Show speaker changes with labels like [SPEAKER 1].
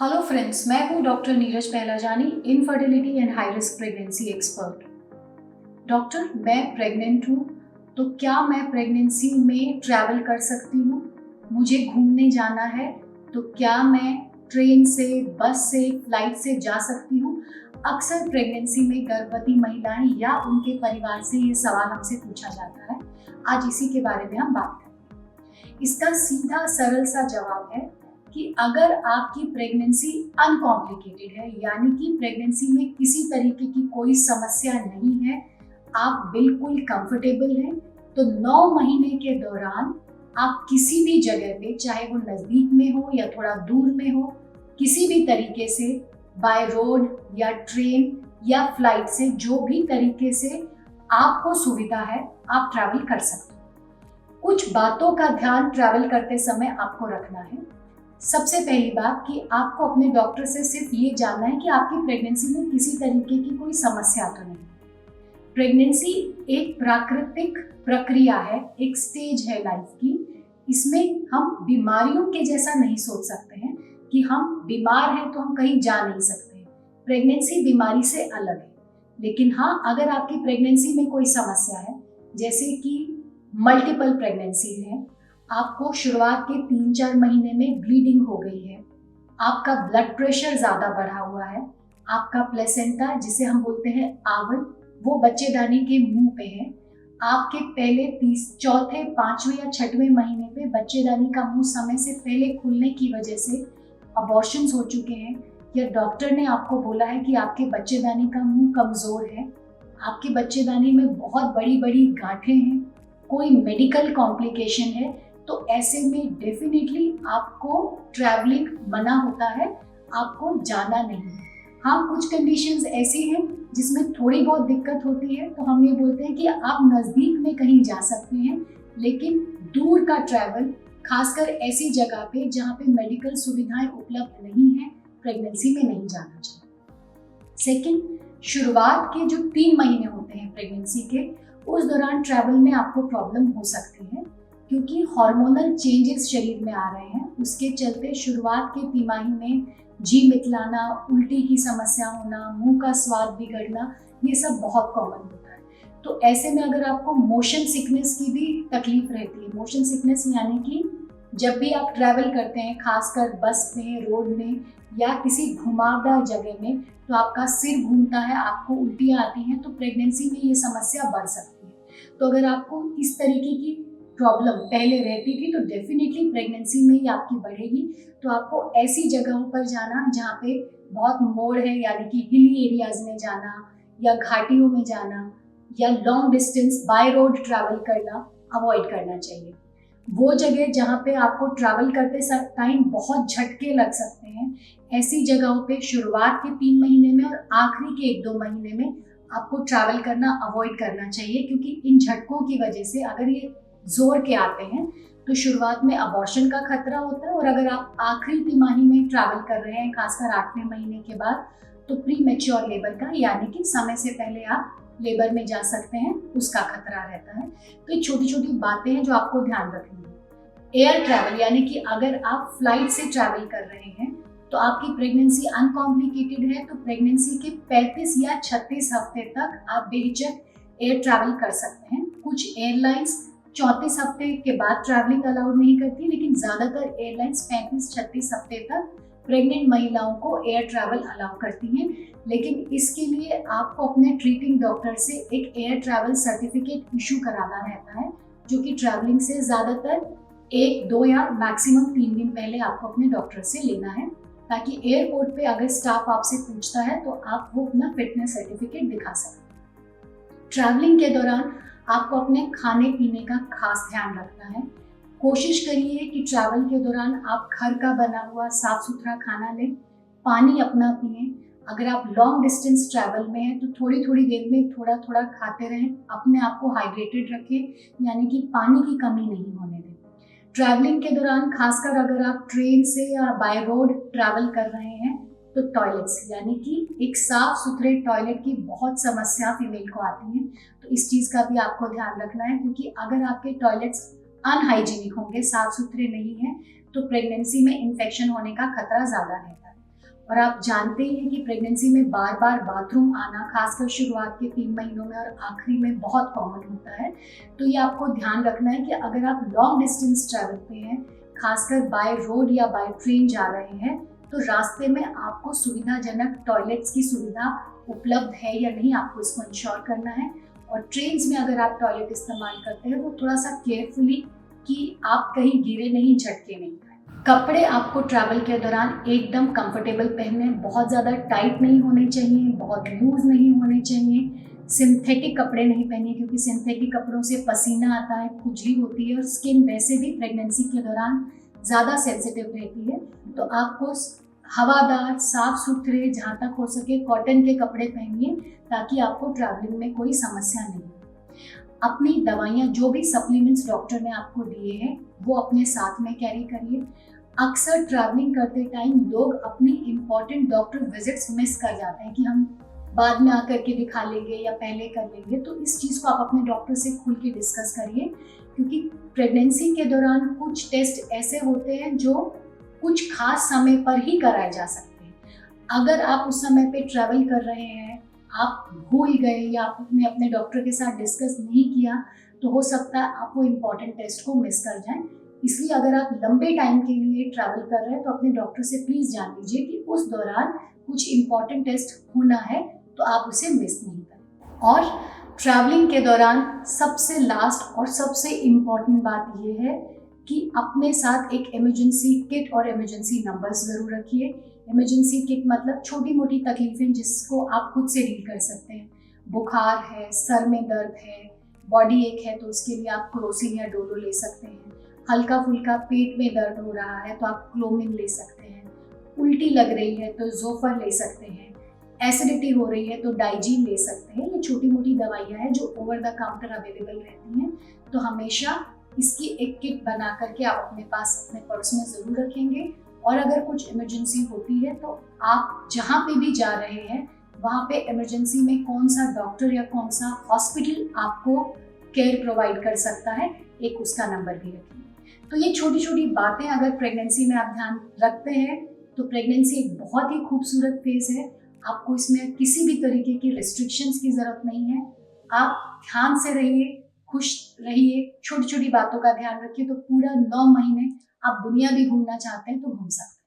[SPEAKER 1] Hello friends, मैं हूं doctor Neeraj Pahlajani, infertility and high risk pregnancy expert. Doctor, मैं pregnant हूं, तो क्या मैं प्रेगनेंसी में ट्रैवल कर सकती हूं? मुझे घूमने जाना है, तो क्या मैं ट्रेन से, बस से, फ्लाइट से जा सकती हूं? अक्सर प्रेगनेंसी में गर्भवती महिलाएं या उनके परिवार से ये सवाल हमसे पूछा जाता है। आज इसी के बारे में हम बात करें। इसका सीधा सरल सा जवाब है कि अगर आपकी प्रेगनेंसी अनकॉम्प्लिकेटेड है, यानी कि प्रेगनेंसी में किसी तरीके की कोई समस्या नहीं है, आप बिल्कुल कंफर्टेबल हैं, तो 9 महीने के दौरान आप किसी भी जगह पे, चाहे वो नज़दीक में हो या थोड़ा दूर में हो, किसी भी तरीके से बाय रोड या ट्रेन या फ्लाइट से, जो भी तरीके से आपको सुविधा है, आप ट्रैवल कर सकते हैं। कुछ बातों का ध्यान ट्रैवल करते समय आपको रखना है। सबसे पहली बात कि आपको अपने डॉक्टर से सिर्फ ये जानना है कि आपकी प्रेगनेंसी में किसी तरीके की कोई समस्या तो नहीं। प्रेगनेंसी एक प्राकृतिक प्रक्रिया है, एक स्टेज है लाइफ की। इसमें हम बीमारियों के जैसा नहीं सोच सकते हैं कि हम बीमार हैं तो हम कहीं जा नहीं सकते। प्रेगनेंसी बीमारी से अलग है। लेकिन हाँ, अगर आपकी प्रेगनेंसी में कोई समस्या है, जैसे कि मल्टीपल प्रेगनेंसी है, आपको शुरुआत के 3-4 महीने में ब्लीडिंग हो गई है, आपका ब्लड प्रेशर ज़्यादा बढ़ा हुआ है, आपका प्लेसेंटा, जिसे हम बोलते हैं आवल, वो बच्चेदानी के मुंह पे है, आपके पहले 30, चौथे, 5वें या 6वें महीने पे बच्चेदानी का मुंह समय से पहले खुलने की वजह से अबॉर्शंस हो चुके हैं, या डॉक्टर ने आपको बोला है कि आपके बच्चेदानी का मुंह कमज़ोर है, आपके बच्चेदानी में बहुत बड़ी बड़ी गांठें हैं, कोई मेडिकल कॉम्प्लिकेशन है, तो ऐसे में डेफिनेटली आपको ट्रैवलिंग मना होता है, आपको जाना नहीं है। हाँ, कुछ कंडीशंस ऐसी हैं जिसमें थोड़ी बहुत दिक्कत होती है, तो हम ये बोलते हैं कि आप नज़दीक में कहीं जा सकते हैं, लेकिन दूर का ट्रैवल, खासकर ऐसी जगह पे जहाँ पे मेडिकल सुविधाएं उपलब्ध नहीं है, प्रेगनेंसी में नहीं जाना चाहिए। सेकेंड, शुरुआत के जो 3 महीने होते हैं प्रेगनेंसी के, उस दौरान ट्रैवल में आपको प्रॉब्लम हो सकती है, क्योंकि हार्मोनल चेंजेस शरीर में आ रहे हैं। उसके चलते शुरुआत के तिमाही में जी मितलाना, उल्टी की समस्या होना, मुंह का स्वाद बिगड़ना, ये सब बहुत कॉमन होता है। तो ऐसे में अगर आपको मोशन सिकनेस की भी तकलीफ रहती है, मोशन सिकनेस यानी कि जब भी आप ट्रैवल करते हैं, खासकर बस में, रोड में या किसी घुमावदार जगह में, तो आपका सिर घूमता है, आपको उल्टियाँ आती हैं, तो प्रेगनेंसी में ये समस्या बढ़ सकती है। तो अगर आपको इस तरीके की प्रॉब्लम पहले रहती थी, तो डेफिनेटली प्रेगनेंसी में ही आपकी बढ़ेगी। तो आपको ऐसी जगहों पर जाना जहाँ पे बहुत मोड़ है, यानी कि हिली एरियाज में जाना, या घाटियों में जाना, या long distance by road travel करना अवॉइड करना चाहिए। वो जगह जहाँ पे आपको ट्रैवल करते टाइम बहुत झटके लग सकते हैं, ऐसी जगहों पे शुरुआत के 3 महीने में और आखिरी के 1-2 महीने में आपको ट्रैवल करना अवॉइड करना चाहिए, क्योंकि इन झटकों की वजह से अगर ये जोर के आते हैं तो शुरुआत में अबॉर्शन का खतरा होता है, और अगर आप आखिरी तिमाही में ट्रैवल कर रहे हैं, खासकर 8वें महीने के बाद, तो प्री मैच्योर लेबर का, यानी कि समय से पहले आप लेबर में जा सकते हैं, उसका खतरा रहता है। तो ये छोटी छोटी बातें हैं जो आपको ध्यान रखनी है। एयर ट्रैवल, यानी कि अगर आप फ्लाइट से ट्रैवल कर रहे हैं तो आपकी प्रेगनेंसी अनकॉम्प्लिकेटेड है, तो प्रेगनेंसी के 35 या 36 हफ्ते तक आप बेहिचक एयर ट्रैवल कर सकते हैं। कुछ एयरलाइंस 34 हफ्ते के बाद ट्रैवलिंग अलाउड नहीं करती, लेकिन ज़्यादातर एयरलाइंस 35-36 हफ्ते तक प्रेग्नेंट महिलाओं को एयर ट्रैवल अलाउ करती हैं। लेकिन इसके लिए आपको अपने ट्रीटिंग डॉक्टर से एक एयर ट्रैवल सर्टिफिकेट इशू कराना रहता है, जो कि ट्रैवलिंग से ज़्यादातर 1-2 या मैक्सिमम 3 दिन पहले आपको अपने डॉक्टर से लेना है, ताकि एयरपोर्ट पे अगर स्टाफ आपसे पूछता है तो आप वो अपना फिटनेस सर्टिफिकेट दिखा सकें। ट्रैवलिंग के दौरान आपको अपने खाने पीने का खास ध्यान रखना है। कोशिश करिए कि ट्रैवल के दौरान आप घर का बना हुआ साफ सुथरा खाना लें, पानी अपना पिएं। अगर आप लॉन्ग डिस्टेंस ट्रैवल में हैं तो थोड़ी थोड़ी देर में थोड़ा थोड़ा खाते रहें, अपने आप को हाइड्रेटेड रखें, यानी कि पानी की कमी नहीं होने दें। ट्रैवलिंग के दौरान, खासकर अगर आप ट्रेन से या बाय रोड ट्रैवल कर रहे हैं, तो टॉयलेट्स, यानी कि एक साफ सुथरे टॉयलेट की बहुत समस्या फीमेल को आती है, तो इस चीज़ का भी आपको ध्यान रखना है, क्योंकि अगर आपके टॉयलेट्स अनहाइजीनिक होंगे, साफ सुथरे नहीं हैं, तो प्रेगनेंसी में इन्फेक्शन होने का खतरा ज़्यादा रहता है। और आप जानते ही हैं कि प्रेगनेंसी में बार बार बाथरूम आना खासकर शुरुआत के 3 महीनों में और आखिरी में बहुत कॉमन होता है। तो ये आपको ध्यान रखना है कि अगर आप लॉन्ग डिस्टेंस ट्रैवल पे हैं, खासकर बाय रोड या बाय ट्रेन जा रहे हैं, तो रास्ते में आपको सुविधाजनक टॉयलेट्स की सुविधा उपलब्ध है या नहीं, आपको इसको इंश्योर करना है। और ट्रेन्स में अगर आप टॉयलेट इस्तेमाल करते हैं तो थोड़ा सा केयरफुली कि आप कहीं गिरे नहीं, झटके नहीं खाएं। कपड़े आपको ट्रैवल के दौरान एकदम कंफर्टेबल पहनने, बहुत ज़्यादा टाइट नहीं होने चाहिए, बहुत लूज नहीं होने चाहिए। सिंथेटिक कपड़े नहीं पहनिए क्योंकि सिंथेटिक कपड़ों से पसीना आता है, खुजली होती है और स्किन वैसे भी प्रेगनेंसी के दौरान ज़्यादा सेंसिटिव रहती है। तो आपको हवादार, साफ सुथरे, जहाँ तक हो सके कॉटन के कपड़े पहनिए ताकि आपको ट्रैवलिंग में कोई समस्या नहीं हो। अपनी दवाइयाँ, जो भी सप्लीमेंट्स डॉक्टर ने आपको दिए हैं, वो अपने साथ में कैरी करिए। अक्सर ट्रैवलिंग करते टाइम लोग अपनी इम्पॉर्टेंट डॉक्टर विजिट्स मिस कर जाते हैं कि हम बाद में आकर के दिखा लेंगे या पहले कर लेंगे। तो इस चीज़ को आप अपने डॉक्टर से खुल के डिस्कस करिए क्योंकि प्रेगनेंसी के दौरान कुछ टेस्ट ऐसे होते हैं जो कुछ खास समय पर ही कराए जा सकते हैं। अगर आप उस समय पे ट्रैवल कर रहे हैं, आप भूल गए या आपने अपने डॉक्टर के साथ डिस्कस नहीं किया, तो हो सकता है आप वो इम्पॉर्टेंट टेस्ट को मिस कर जाएं। इसलिए अगर आप लंबे टाइम के लिए ट्रैवल कर रहे हैं तो अपने डॉक्टर से प्लीज़ जान लीजिए कि उस दौरान कुछ इम्पॉर्टेंट टेस्ट होना है, तो आप उसे मिस नहीं करें। और ट्रैवलिंग के दौरान सबसे लास्ट और सबसे इम्पॉर्टेंट बात यह है कि अपने साथ एक इमरजेंसी किट और इमरजेंसी नंबर्स ज़रूर रखिए। इमरजेंसी किट मतलब छोटी मोटी तकलीफ़ें जिसको आप खुद से डील कर सकते हैं। बुखार है, सर में दर्द है, बॉडी एक है तो उसके लिए आप क्रोसिन या डोलो ले सकते हैं। हल्का फुल्का पेट में दर्द हो रहा है तो आप क्लोमिन ले सकते हैं। उल्टी लग रही है तो जोफर ले सकते हैं। एसिडिटी हो रही है तो डाइजीन ले सकते हैं। ये छोटी मोटी दवाइयाँ हैं जो ओवर द काउंटर अवेलेबल रहती हैं। तो हमेशा इसकी एक किट बना करके आप अपने पास अपने पर्स में ज़रूर रखेंगे। और अगर कुछ इमरजेंसी होती है तो आप जहाँ पे भी जा रहे हैं वहाँ पे इमरजेंसी में कौन सा डॉक्टर या कौन सा हॉस्पिटल आपको केयर प्रोवाइड कर सकता है, एक उसका नंबर भी रखेंगे। तो ये छोटी छोटी बातें अगर प्रेगनेंसी में आप ध्यान रखते हैं तो प्रेगनेंसी एक बहुत ही खूबसूरत फेज़ है। आपको इसमें किसी भी तरीके की रिस्ट्रिक्शंस की ज़रूरत नहीं है। आप ध्यान से रहिए, खुश रहिए, छोटी छोटी बातों का ध्यान रखिए, तो पूरा 9 महीने आप दुनिया भी घूमना चाहते हैं तो घूम सकते हैं।